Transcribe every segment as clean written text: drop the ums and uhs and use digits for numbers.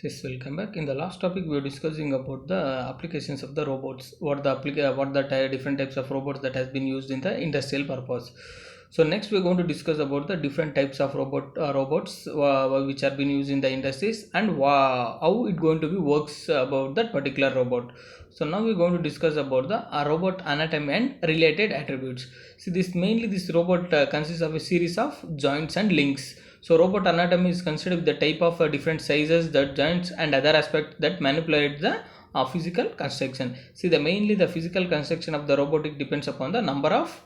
Yes, welcome back. In the last topic, we were discussing about the applications of the robots. What the different types of robots that has been used in the industrial purpose. So next, we're going to discuss about the different types of robots which are being used in the industries and how it going to be works about that particular robot. So now we're going to discuss about the robot anatomy and related attributes. See, this robot consists of a series of joints and links. So robot anatomy is considered the type of different sizes, the joints and other aspects that manipulate the physical construction. See, the physical construction of the robotic depends upon the number of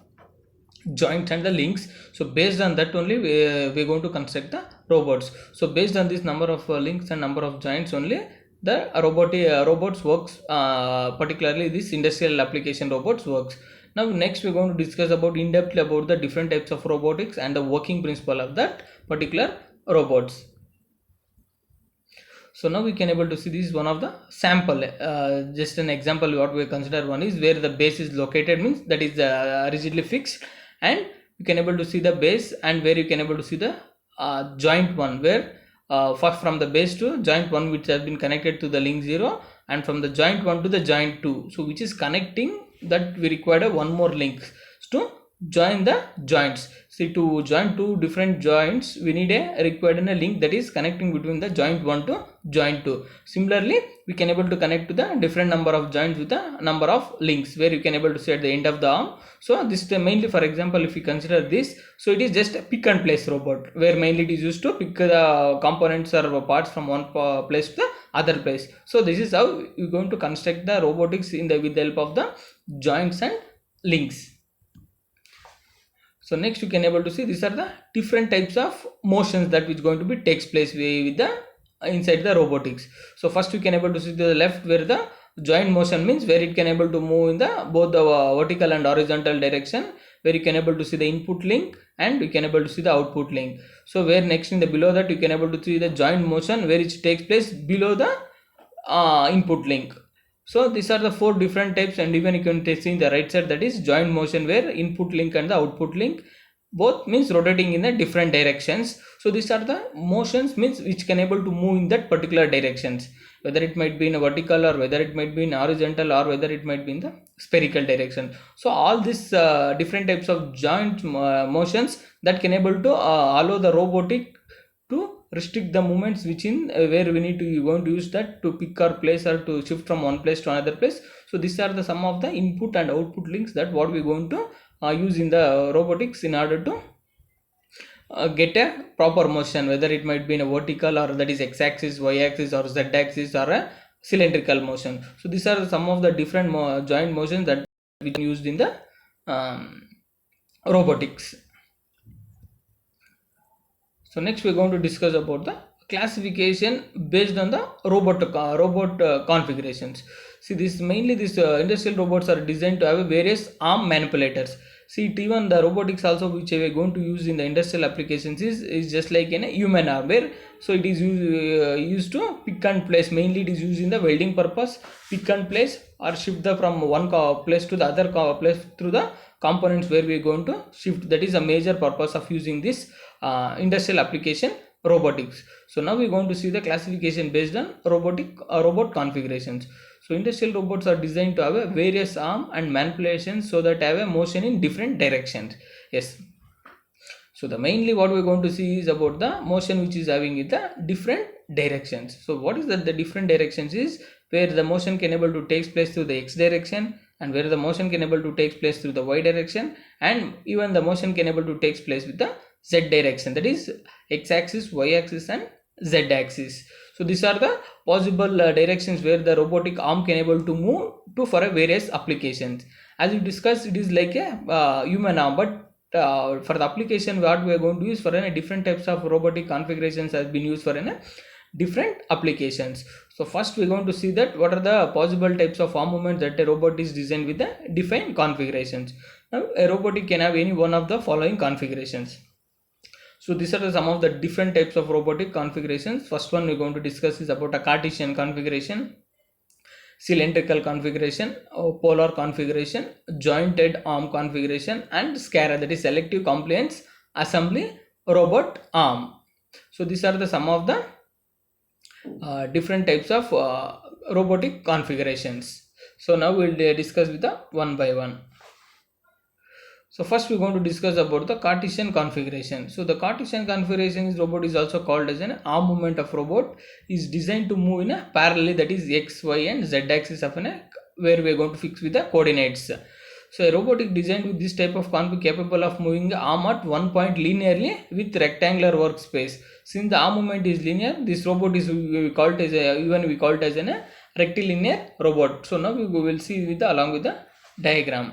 joints and the links. So based on that only we're going to construct the robots. So based on this number of links and number of joints only, the robots works, particularly this industrial application robots works. Now next we're going to discuss about in depth about the different types of robotics and the working principle of that particular robots. So now we can able to see this is one of the sample, just an example. What we consider one is where the base is located, means that is rigidly fixed, and you can able to see the base, and where you can able to see the joint one, where first from the base to joint 1 which has been connected to the link 0, and from the joint 1 to the joint 2, so which is connecting, that we require one more link to join the joints. See, to join two different joints we need a link that is connecting between the joint 1 to joint 2. Similarly, we can able to connect to the different number of joints with a number of links, where you can able to see at the end of the arm. So this is mainly, for example, if you consider this, so it is just a pick and place robot, where mainly it is used to pick the components or parts from one place to the other place. So this is how you're going to construct the robotics with the help of the joints and links. So next you can able to see these are the different types of motions that which going to be takes place with the inside the robotics. So first you can able to see to the left, where the joint motion means where it can able to move in the both the vertical and horizontal direction, where you can able to see the input link and you can able to see the output link. So where next in the below that you can able to see the joint motion, where it takes place below the input link. So these are the four different types, and even you can see in the right side, that is joint motion, where input link and the output link both means rotating in the different directions. So these are the motions means which can able to move in that particular directions, whether it might be in a vertical or whether it might be in horizontal or whether it might be in the spherical direction. So all these different types of joint motions that can able to allow the robotic to restrict the movements which in where we need to going to use that to pick or place or to shift from one place to another place. So these are the some of the input and output links that what we're going to use in the robotics in order to get a proper motion, whether it might be in a vertical or that is x-axis, y-axis or z-axis or a cylindrical motion. So these are some of the different joint motions that we used in the robotics. So next we're going to discuss about the classification based on the robot configurations. See, this mainly this industrial robots are designed to have various arm manipulators. See, even the robotics also which we are going to use in the industrial applications is just like in a human arm, where so it is used to pick and place. Mainly it is used in the welding purpose, pick and place or shift the from one place to the other place through the components where we are going to shift. That is a major purpose of using this industrial application robotics. So now we're going to see the classification based on robot configurations. So industrial robots are designed to have a various arm and manipulations so that have a motion in different directions. Yes. So the mainly what we're going to see is about the motion which is having in the different directions. So what is that the different directions is where the motion can able to take place through the x direction, and where the motion can able to take place through the y direction, and even the motion can able to take place with the z direction, that is x-axis, y-axis and z-axis. So these are the possible directions where the robotic arm can able to move to for a various applications. As we discussed, it is like a human arm, but for the application what we are going to use for any different types of robotic configurations has been used for any different applications. So first we're going to see that what are the possible types of arm movements that a robot is designed with the defined configurations. Now a robotic can have any one of the following configurations. So these are some of the different types of robotic configurations. First one we're going to discuss is about a Cartesian configuration, cylindrical configuration, polar configuration, jointed arm configuration, and SCARA, that is selective compliance assembly robot arm. So these are the some of the different types of robotic configurations. So now we'll discuss with the one by one. So first we're going to discuss about the Cartesian configuration. So the Cartesian configuration is robot is also called as an arm movement of robot is designed to move in a parallel, that is x, y and z axis of where we are going to fix with the coordinates. So a robotic designed with this type of config capable of moving the arm at one point linearly with rectangular workspace. Since the arm movement is linear, this robot is we call it as a rectilinear robot. So now we will see with along with the diagram.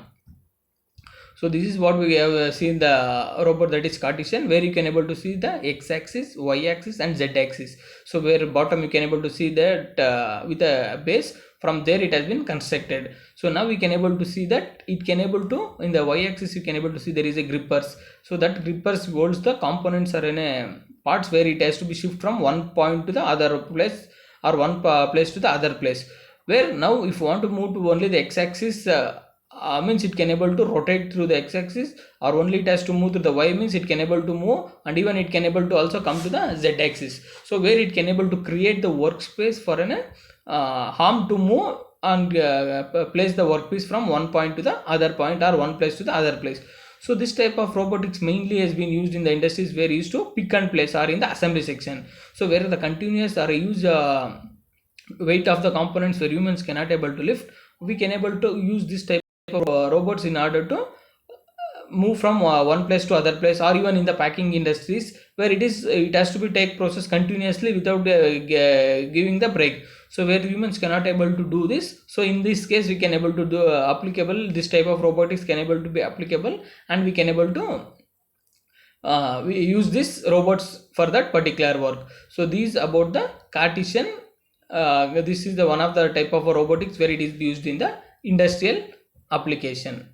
So this is what we have seen the robot, that is Cartesian, where you can able to see the x-axis, y-axis and z-axis. So where bottom you can able to see that with a base, from there it has been constructed. So now we can able to see that it can able to, in the y-axis you can able to see there is a grippers. So that grippers holds the components are in a parts where it has to be shift from one point to the other place or one place to the other place. Where now if you want to move to only the x-axis, means it can able to rotate through the x-axis, or only it has to move to the y, means it can able to move, and even it can able to also come to the z-axis. So where it can able to create the workspace for an arm to move and place the workpiece from one point to the other point or one place to the other place. So this type of robotics mainly has been used in the industries where used to pick and place or in the assembly section. So where the continuous or use weight of the components where humans cannot able to lift, we can able to use this type of robots in order to move from one place to other place, or even in the packing industries where it has to be take process continuously without giving the break. So where humans cannot able to do this, so in this case we can able to do applicable, this type of robotics can able to be applicable, and we can able to we use this robots for that particular work. So these about the Cartesian. This is the one of the type of robotics where it is used in the industrial application.